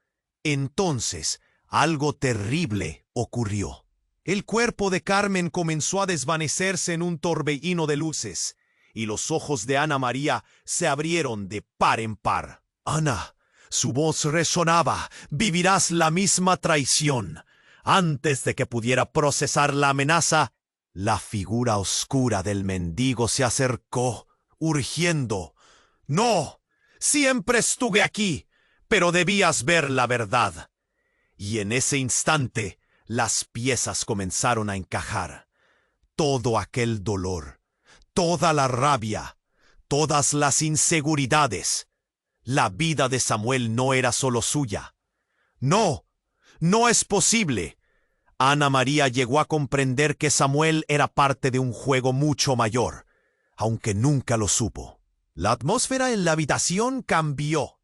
Entonces, algo terrible ocurrió. El cuerpo de Carmen comenzó a desvanecerse en un torbellino de luces, y los ojos de Ana María se abrieron de par en par. «Ana», su voz resonaba, «vivirás la misma traición». Antes de que pudiera procesar la amenaza, la figura oscura del mendigo se acercó, urgiendo: «No, siempre estuve aquí, pero debías ver la verdad». Y en ese instante, las piezas comenzaron a encajar. Todo aquel dolor, toda la rabia, todas las inseguridades, La vida de Samuel no era solo suya. No, no es posible. Ana María llegó a comprender que Samuel era parte de un juego mucho mayor, aunque nunca lo supo. La atmósfera en la habitación cambió.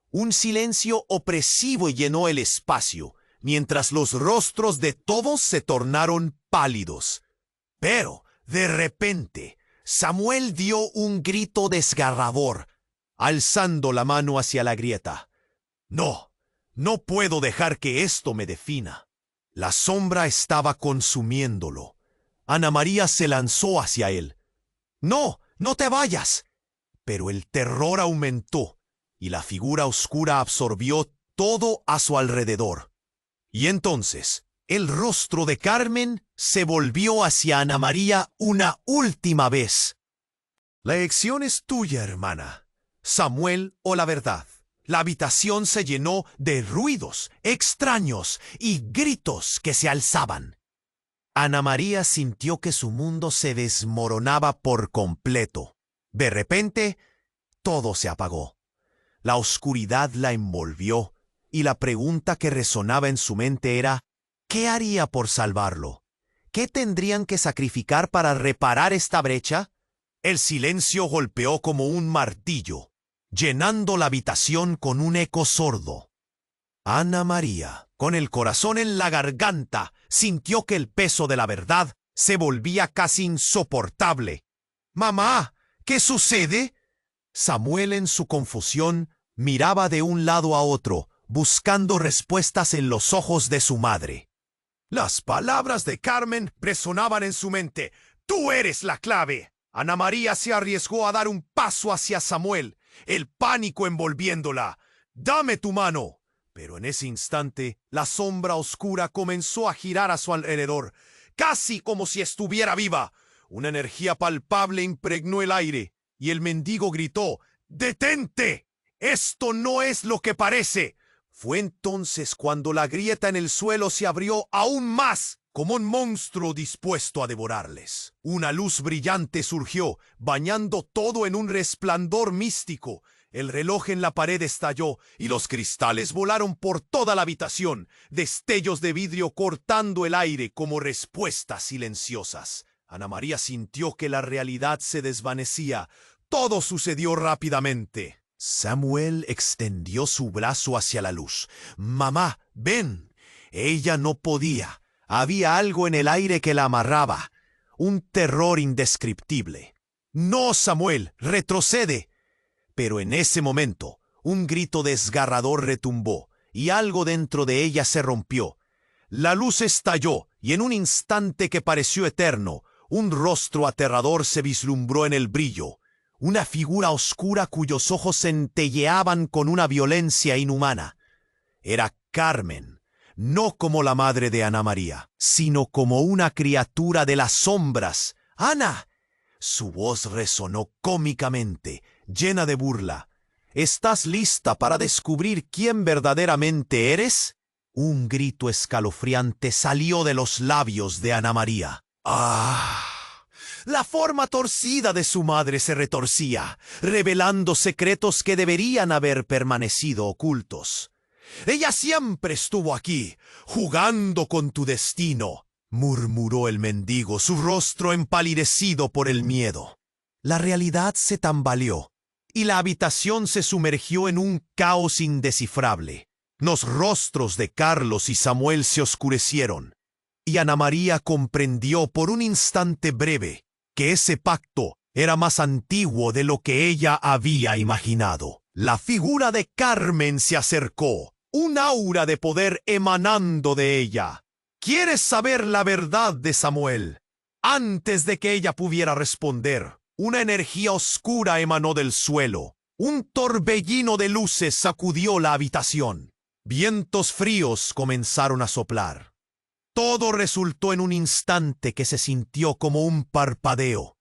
Un silencio opresivo llenó el espacio, mientras los rostros de todos se tornaron pálidos. Pero, de repente, Samuel dio un grito desgarrador, alzando la mano hacia la grieta. No, no puedo dejar que esto me defina. La sombra estaba consumiéndolo. Ana María se lanzó hacia él. ¡No, no te vayas! Pero el terror aumentó, y la figura oscura absorbió todo a su alrededor. Y entonces, el rostro de Carmen se volvió hacia Ana María una última vez. La elección es tuya, hermana. Samuel o la verdad. La habitación se llenó de ruidos extraños y gritos que se alzaban. Ana María sintió que su mundo se desmoronaba por completo. De repente, todo se apagó. La oscuridad la envolvió, y la pregunta que resonaba en su mente era, ¿qué haría por salvarlo? ¿Qué tendrían que sacrificar para reparar esta brecha? El silencio golpeó como un martillo, llenando la habitación con un eco sordo. Ana María, con el corazón en la garganta, sintió que el peso de la verdad se volvía casi insoportable. «¡Mamá! ¿Qué sucede?» Samuel, en su confusión, miraba de un lado a otro, buscando respuestas en los ojos de su madre. Las palabras de Carmen resonaban en su mente. «¡Tú eres la clave!» Ana María se arriesgó a dar un paso hacia Samuel, el pánico envolviéndola. «¡Dame tu mano!» Pero en ese instante, la sombra oscura comenzó a girar a su alrededor, casi como si estuviera viva. Una energía palpable impregnó el aire, y el mendigo gritó, «¡Detente! ¡Esto no es lo que parece!» Fue entonces cuando la grieta en el suelo se abrió aún más, como un monstruo dispuesto a devorarles. Una luz brillante surgió, bañando todo en un resplandor místico. El reloj en la pared estalló, y los cristales volaron por toda la habitación, destellos de vidrio cortando el aire como respuestas silenciosas. Ana María sintió que la realidad se desvanecía. Todo sucedió rápidamente. Samuel extendió su brazo hacia la luz. «Mamá, ven». Ella no podía. Había algo en el aire que la amarraba. Un terror indescriptible. «No, Samuel, retrocede». Pero en ese momento, un grito desgarrador retumbó, y algo dentro de ella se rompió. La luz estalló, y en un instante que pareció eterno, un rostro aterrador se vislumbró en el brillo. Una figura oscura cuyos ojos centelleaban con una violencia inhumana. Era Carmen, no como la madre de Ana María, sino como una criatura de las sombras. «¡Ana!». Su voz resonó cómicamente, llena de burla. «¿Estás lista para descubrir quién verdaderamente eres?». Un grito escalofriante salió de los labios de Ana María. «¡Ah!». La forma torcida de su madre se retorcía, revelando secretos que deberían haber permanecido ocultos. «Ella siempre estuvo aquí, jugando con tu destino», murmuró el mendigo, su rostro empalidecido por el miedo. La realidad se tambaleó, y la habitación se sumergió en un caos indescifrable. Los rostros de Carlos y Samuel se oscurecieron, y Ana María comprendió por un instante breve que ese pacto era más antiguo de lo que ella había imaginado. La figura de Carmen se acercó, un aura de poder emanando de ella. «¿Quieres saber la verdad de Samuel?». Antes de que ella pudiera responder, una energía oscura emanó del suelo. Un torbellino de luces sacudió la habitación. Vientos fríos comenzaron a soplar. Todo resultó en un instante que se sintió como un parpadeo.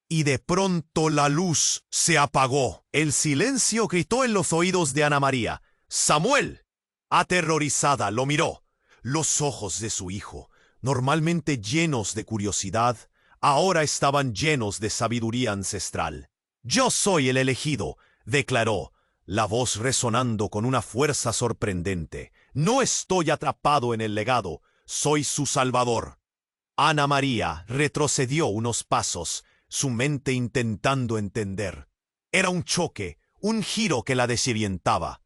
Y de pronto la luz se apagó. El silencio gritó en los oídos de Ana María. «¡Samuel!». Aterrorizada, lo miró. Los ojos de su hijo, normalmente llenos de curiosidad, ahora estaban llenos de sabiduría ancestral. «Yo soy el elegido», declaró. la voz resonando con una fuerza sorprendente. No estoy atrapado en el legado, soy su salvador. Ana María retrocedió unos pasos, su mente intentando entender. Era un choque, un giro que la desorientaba.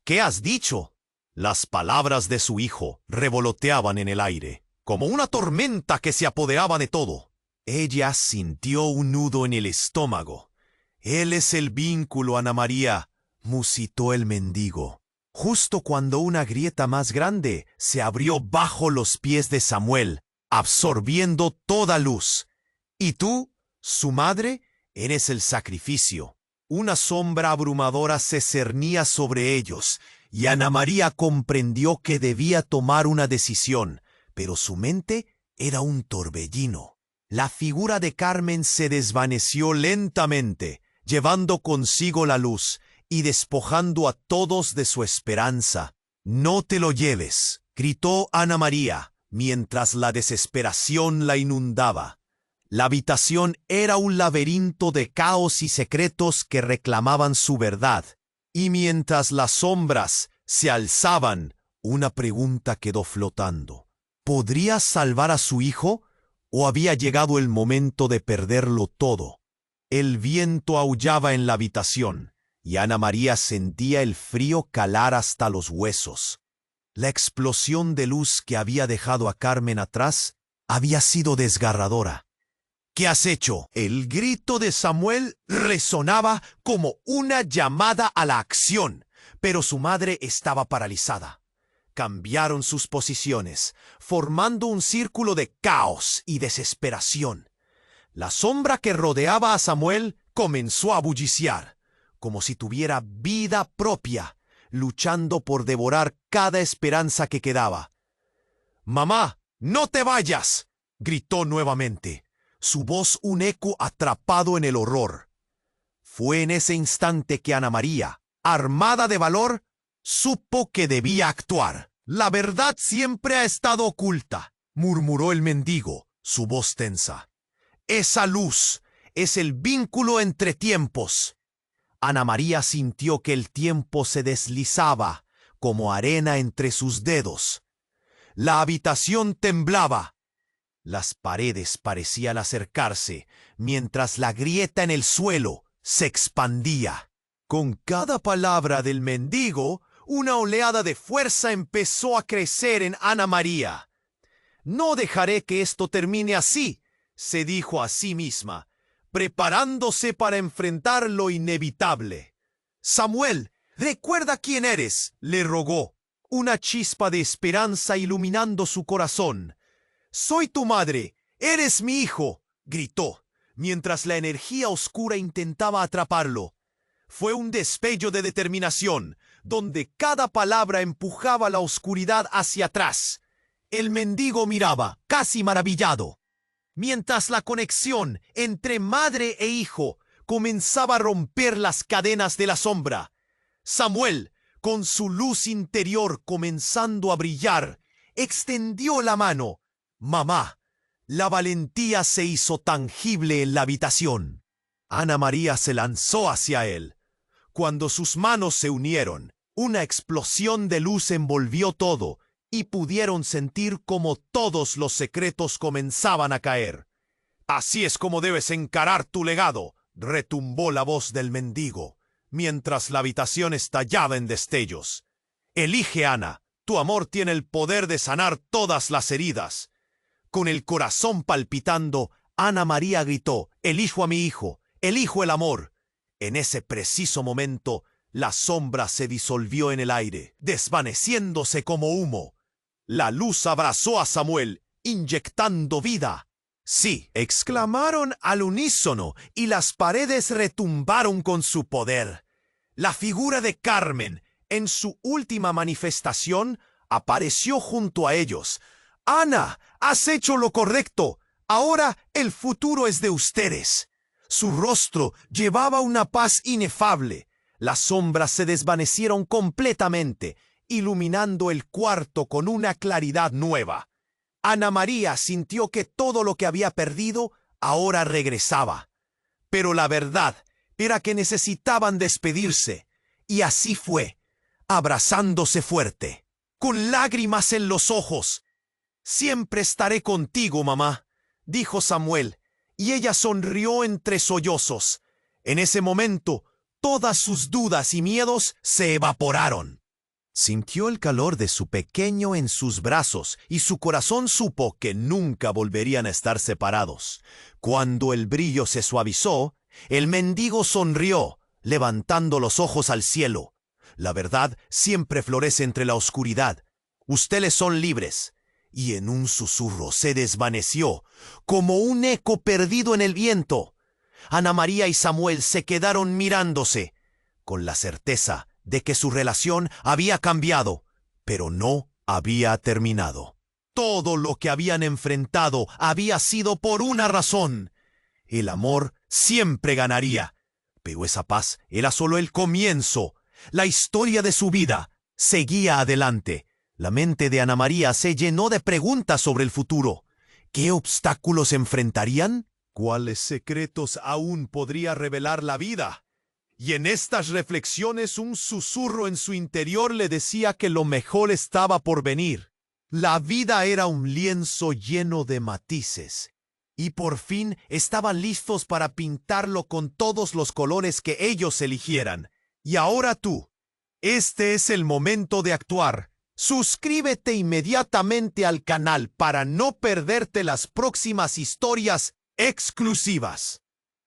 ¿Qué has dicho? Las palabras de su hijo revoloteaban en el aire, como una tormenta que se apoderaba de todo. Ella sintió un nudo en el estómago. Él es el vínculo, Ana María, musitó el mendigo, justo cuando una grieta más grande se abrió bajo los pies de Samuel, absorbiendo toda luz. Y tú, su madre, eres el sacrificio. Una sombra abrumadora se cernía sobre ellos, y Ana María comprendió que debía tomar una decisión, pero su mente era un torbellino. La figura de Carmen se desvaneció lentamente, llevando consigo la luz y despojando a todos de su esperanza. «No te lo lleves», gritó Ana María, mientras la desesperación la inundaba. La habitación era un laberinto de caos y secretos que reclamaban su verdad, y mientras las sombras se alzaban, una pregunta quedó flotando. ¿Podría salvar a su hijo o había llegado el momento de perderlo todo? El viento aullaba en la habitación, y Ana María sentía el frío calar hasta los huesos. La explosión de luz que había dejado a Carmen atrás había sido desgarradora. «¿Qué has hecho?». El grito de Samuel resonaba como una llamada a la acción, pero su madre estaba paralizada. Cambiaron sus posiciones, formando un círculo de caos y desesperación. La sombra que rodeaba a Samuel comenzó a bulliciar, como si tuviera vida propia, luchando por devorar cada esperanza que quedaba. «Mamá, no te vayas», gritó nuevamente, su voz un eco atrapado en el horror. Fue en ese instante que Ana María, armada de valor, supo que debía actuar. «La verdad siempre ha estado oculta», murmuró el mendigo, su voz tensa. «Esa luz es el vínculo entre tiempos». Ana María sintió que el tiempo se deslizaba como arena entre sus dedos. La habitación temblaba. Las paredes parecían acercarse, mientras la grieta en el suelo se expandía. Con cada palabra del mendigo, una oleada de fuerza empezó a crecer en Ana María. «No dejaré que esto termine así», se dijo a sí misma, preparándose para enfrentar lo inevitable. «Samuel, recuerda quién eres», le rogó, una chispa de esperanza iluminando su corazón. «Soy tu madre, eres mi hijo», gritó, mientras la energía oscura intentaba atraparlo. Fue un destello de determinación, donde cada palabra empujaba la oscuridad hacia atrás. El mendigo miraba, casi maravillado, mientras la conexión entre madre e hijo comenzaba a romper las cadenas de la sombra. Samuel, con su luz interior comenzando a brillar, extendió la mano. «Mamá». La valentía se hizo tangible en la habitación. Ana María se lanzó hacia él. Cuando sus manos se unieron, una explosión de luz envolvió todo, y pudieron sentir cómo todos los secretos comenzaban a caer. «Así es como debes encarar tu legado», retumbó la voz del mendigo, mientras la habitación estallaba en destellos. «Elige, Ana, tu amor tiene el poder de sanar todas las heridas». Con el corazón palpitando, Ana María gritó: «Elijo a mi hijo, elijo el amor». En ese preciso momento, la sombra se disolvió en el aire, desvaneciéndose como humo. La luz abrazó a Samuel, inyectando vida. «Sí», exclamaron al unísono, y las paredes retumbaron con su poder. La figura de Carmen, en su última manifestación, apareció junto a ellos. «Ana, has hecho lo correcto. Ahora el futuro es de ustedes». Su rostro llevaba una paz inefable. Las sombras se desvanecieron completamente, iluminando el cuarto con una claridad nueva. Ana María sintió que todo lo que había perdido ahora regresaba. Pero la verdad era que necesitaban despedirse. Y así fue, abrazándose fuerte, con lágrimas en los ojos. «Siempre estaré contigo, mamá», dijo Samuel, y ella sonrió entre sollozos. En ese momento, todas sus dudas y miedos se evaporaron. Sintió el calor de su pequeño en sus brazos y su corazón supo que nunca volverían a estar separados. Cuando el brillo se suavizó, el mendigo sonrió, levantando los ojos al cielo. La verdad siempre florece entre la oscuridad. Ustedes son libres. Y en un susurro se desvaneció, como un eco perdido en el viento. Ana María y Samuel se quedaron mirándose, con la certeza de que su relación había cambiado, pero no había terminado. Todo lo que habían enfrentado había sido por una razón. El amor siempre ganaría, pero esa paz era solo el comienzo. La historia de su vida seguía adelante. La mente de Ana María se llenó de preguntas sobre el futuro. ¿Qué obstáculos enfrentarían? ¿Cuáles secretos aún podría revelar la vida? Y en estas reflexiones un susurro en su interior le decía que lo mejor estaba por venir. La vida era un lienzo lleno de matices, y por fin estaban listos para pintarlo con todos los colores que ellos eligieran. Y ahora tú, este es el momento de actuar. Suscríbete inmediatamente al canal para no perderte las próximas historias exclusivas.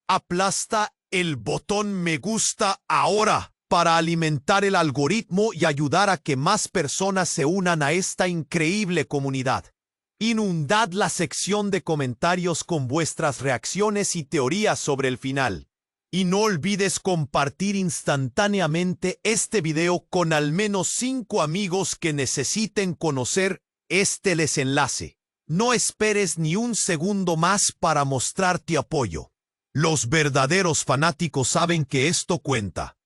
Aplasta el botón me gusta ahora para alimentar el algoritmo y ayudar a que más personas se unan a esta increíble comunidad. Inundad la sección de comentarios con vuestras reacciones y teorías sobre el final. Y no olvides compartir instantáneamente este video con al menos 5 amigos que necesiten conocer este desenlace. No esperes ni un segundo más para mostrarte apoyo. Los verdaderos fanáticos saben que esto cuenta.